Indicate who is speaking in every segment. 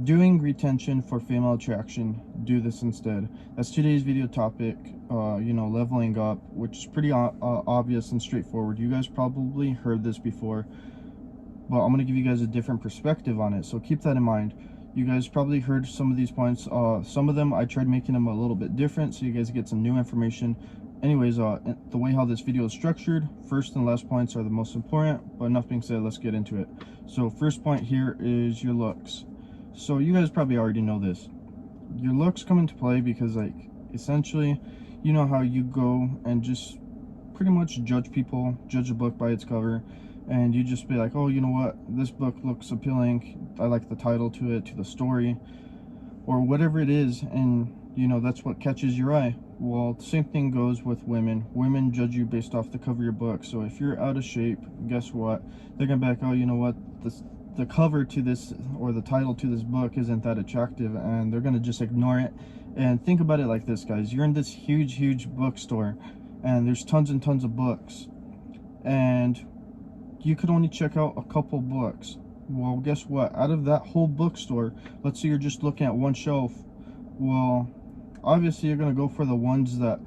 Speaker 1: doing retention for female attraction, do this instead. That's today's video topic. Leveling up, which is pretty obvious and straightforward. You guys probably heard this before, but I'm going to give you guys a different perspective on it, so keep that in mind. You guys probably heard some of these points. Some of them I tried making them a little bit different so you guys get some new information. Anyways, the way how this video is structured, first and last points are the most important, but enough being said, let's get into it. So first point here is your looks. So you guys probably already know this. Your looks come into play because, like, essentially, you know how you go and just pretty much judge people, judge a book by its cover, and you just be like, oh, you know what, this book looks appealing, I like the title to it, to the story, or whatever it is, and that's what catches your eye. Well, the same thing goes with women. Women judge you based off the cover of your book. So if you're out of shape, guess what, they're gonna be like, oh, you know what, the cover to this, or the title to this book, isn't that attractive, and they're gonna just ignore it. And think about it like this, guys. You're in this huge bookstore, and there's tons and tons of books, and you could only check out a couple books. Well, guess what, out of that whole bookstore, let's say you're just looking at one shelf, well, obviously you're gonna go for the ones that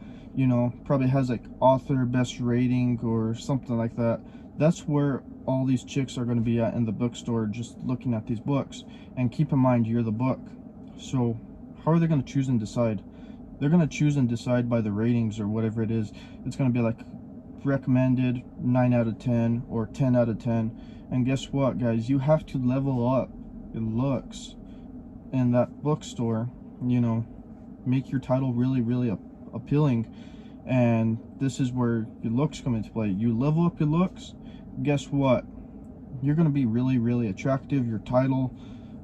Speaker 1: probably has like author best rating or something like that. That's where all these chicks are going to be at in the bookstore, just looking at these books. And keep in mind, you're the book. So how are they going to choose and decide? They're going to choose and decide by the ratings or whatever it is. It's going to be like recommended 9 out of 10 or 10 out of 10. And guess what, guys, you have to level up your looks in that bookstore. Make your title really appealing. And this is where your looks come into play. You level up your looks, guess what, you're going to be really attractive, your title,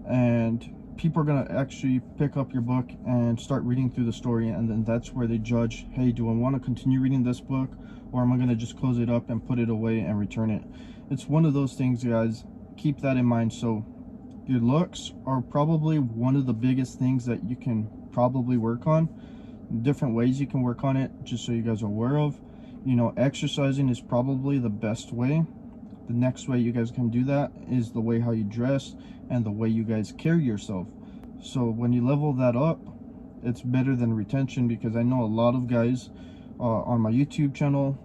Speaker 1: and people are going to actually pick up your book and start reading through the story. And then that's where they judge, hey, do I want to continue reading this book, or am I going to just close it up and put it away and return it? It's one of those things, guys. Keep that in mind. So your looks are probably one of the biggest things that you can probably work on. Different ways you can work on it, just so you guys are aware of. Exercising is probably the best way. The next way you guys can do that is the way how you dress and the way you guys carry yourself. So when you level that up, it's better than retention, because I know a lot of guys on my YouTube channel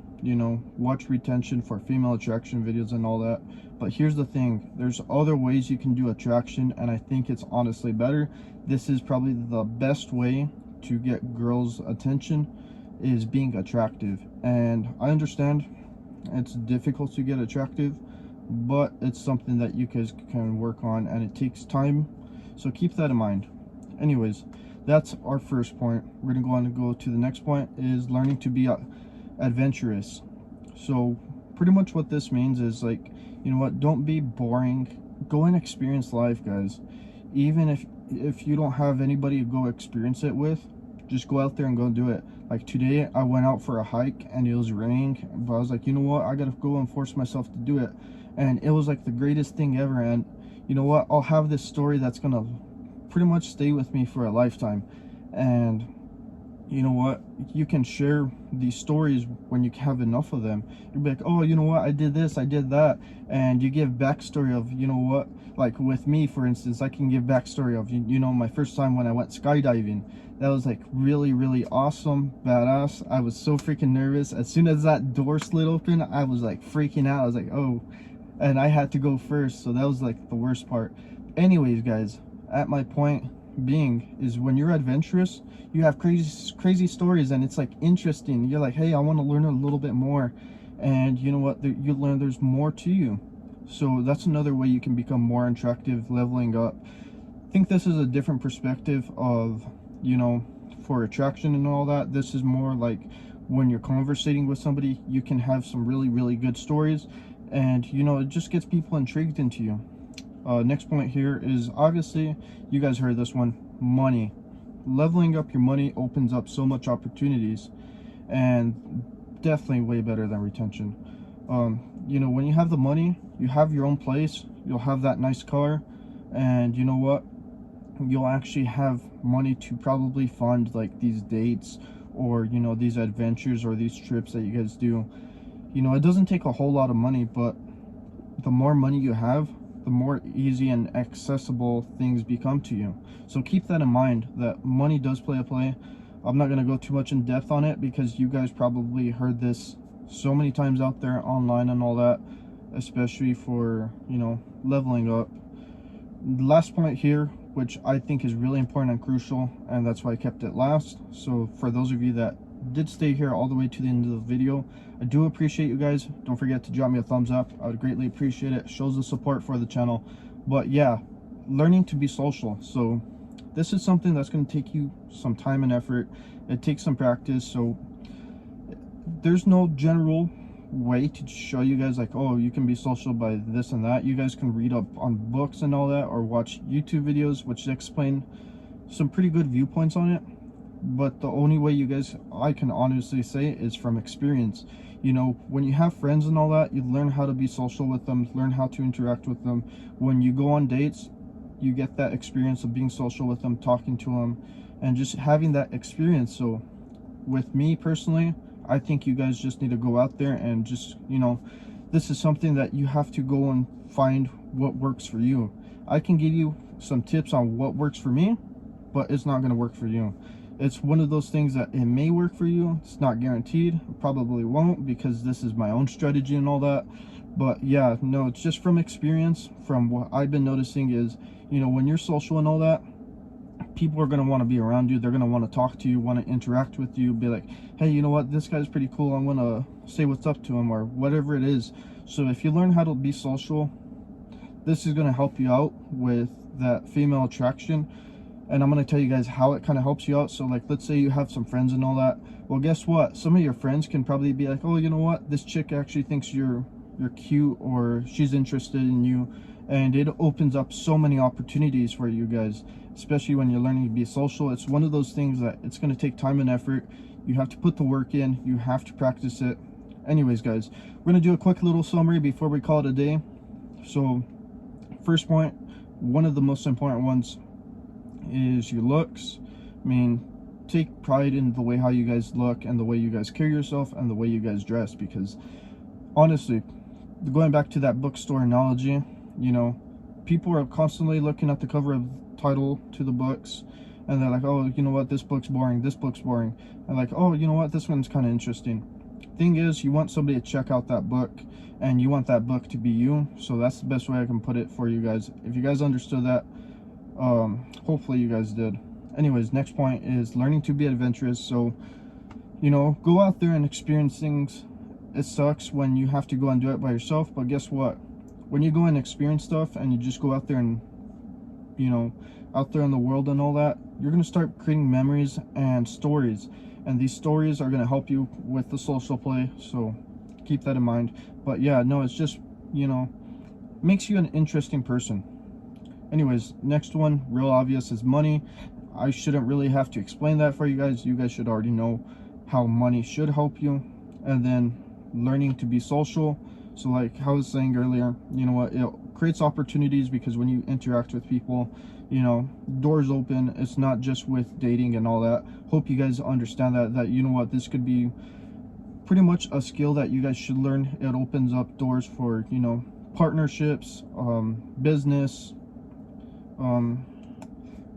Speaker 1: watch retention for female attraction videos and all that. But here's the thing, there's other ways you can do attraction, and I think it's honestly better. This is probably the best way to get girls' attention, is being attractive. And I understand it's difficult to get attractive, but it's something that you guys can work on, and it takes time, so keep that in mind. Anyways, that's our first point. We're gonna go on and go to the next point, is learning to be adventurous. So pretty much what this means is, like, don't be boring, go and experience life, guys. Even if you don't have anybody to go experience it with, just go out there and go do it. Like today, I went out for a hike and it was raining, but I was like, you know what, I gotta go and force myself to do it. And it was like the greatest thing ever. And you know what, I'll have this story that's gonna pretty much stay with me for a lifetime. And you know what, you can share these stories when you have enough of them. You'll be like, oh, you know what, I did this, I did that. And you give backstory of, you know what, like with me, for instance, I can give backstory of, my first time when I went skydiving. That was like really awesome, badass. I was so freaking nervous. As soon as that door slid open, I was like freaking out. I was like, oh, and I had to go first, so that was like the worst part. Anyways, guys, at my point being is, when you're adventurous, you have crazy stories, and it's like interesting. You're like, hey, I want to learn a little bit more. And you know what, you learn there's more to you. So that's another way you can become more attractive, leveling up. I think this is a different perspective of, for attraction and all that. This is more like when you're conversating with somebody, you can have some really good stories, and it just gets people intrigued into you. Next point here is, obviously, you guys heard this one, money. Leveling up your money opens up so much opportunities, and definitely way better than retention. When you have the money, you have your own place, you'll have that nice car, and you know what, you'll actually have money to probably fund like these dates, or these adventures or these trips that you guys do. It doesn't take a whole lot of money, but the more money you have, the more easy and accessible things become to you. So keep that in mind, that money does play a play. I'm not going to go too much in depth on it because you guys probably heard this so many times out there online and all that, especially for, you know, leveling up. Last point here, which I think is really important and crucial, and that's why I kept it last. So for those of you that did stay here all the way to the end of the video, I do appreciate you guys. Don't forget to drop me a thumbs up. I would greatly appreciate it. It shows the support for the channel. But yeah, learning to be social. So this is something that's going to take you some time and effort. It takes some practice. So there's no general way to show you guys like, oh, you can be social by this and that. You guys can read up on books and all that, or watch YouTube videos which explain some pretty good viewpoints on it. But the only way you guys, I can honestly say, is from experience. You know, when you have friends and all that, you learn how to be social with them, learn how to interact with them. When you go on dates, you get that experience of being social with them, talking to them, and just having that experience. So with me personally, I think you guys just need to go out there and just, you know, this is something that you have to go and find what works for you. I can give you some tips on what works for me, but it's not going to work for you. It's one of those things that it may work for you. It's not guaranteed. It probably won't, because this is my own strategy and all that. But yeah, no, it's just from experience. From what I've been noticing is, you know, when you're social and all that, people are going to want to be around you. They're going to want to talk to you, want to interact with you, be like, hey, you know what, this guy's pretty cool, I'm going to say what's up to him, or whatever it is. So if you learn how to be social, this is going to help you out with that female attraction. And I'm going to tell you guys how it kind of helps you out. So like, let's say you have some friends and all that. Well, guess what? Some of your friends can probably be like, oh, you know what? This chick actually thinks you're cute, or she's interested in you. And it opens up so many opportunities for you guys, especially when you're learning to be social. It's one of those things that it's going to take time and effort. You have to put the work in. You have to practice it. Anyways, guys, we're going to do a quick little summary before we call it a day. So first point, one of the most important ones, is your looks. I mean, take pride in the way how you guys look and the way you guys carry yourself and the way you guys dress, because honestly, going back to that bookstore analogy, you know, people are constantly looking at the cover of the title to the books, and they're like, oh, you know what, this book's boring, this book's boring, and like, oh, you know what, this one's kind of interesting. Thing is, you want somebody to check out that book, and you want that book to be you. So that's the best way I can put it for you guys. If you guys understood that, hopefully you guys did. Anyways, next point is learning to be adventurous. So, you know, go out there and experience things. It sucks when you have to go and do it by yourself, but guess what, when you go and experience stuff and you just go out there and, you know, out there in the world and all that, you're going to start creating memories and stories, and these stories are going to help you with the social play. So keep that in mind. But yeah, no, it's just, you know, makes you an interesting person. Anyways, next one, real obvious, is money. I shouldn't really have to explain that for you guys. You guys should already know how money should help you. And then learning to be social. So like I was saying earlier, you know what, it creates opportunities, because when you interact with people, you know, doors open. It's not just with dating and all that. Hope you guys understand that you know what, this could be pretty much a skill that you guys should learn. It opens up doors for, you know, partnerships, business,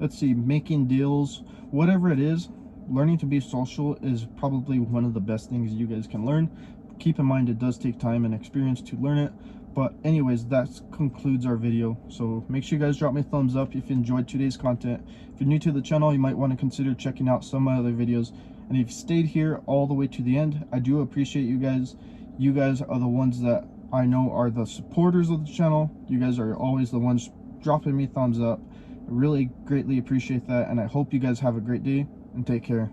Speaker 1: let's see, making deals, whatever it is. Learning to be social is probably one of the best things you guys can learn. Keep in mind, it does take time and experience to learn it. But anyways, that concludes our video. So make sure you guys drop me a thumbs up if you enjoyed today's content. If you're new to the channel, you might want to consider checking out some of my other videos. And if you stayed here all the way to the end, I do appreciate you guys. You guys are the ones that I know are the supporters of the channel. You guys are always the ones dropping me thumbs up. I really greatly appreciate that, and I hope you guys have a great day and take care.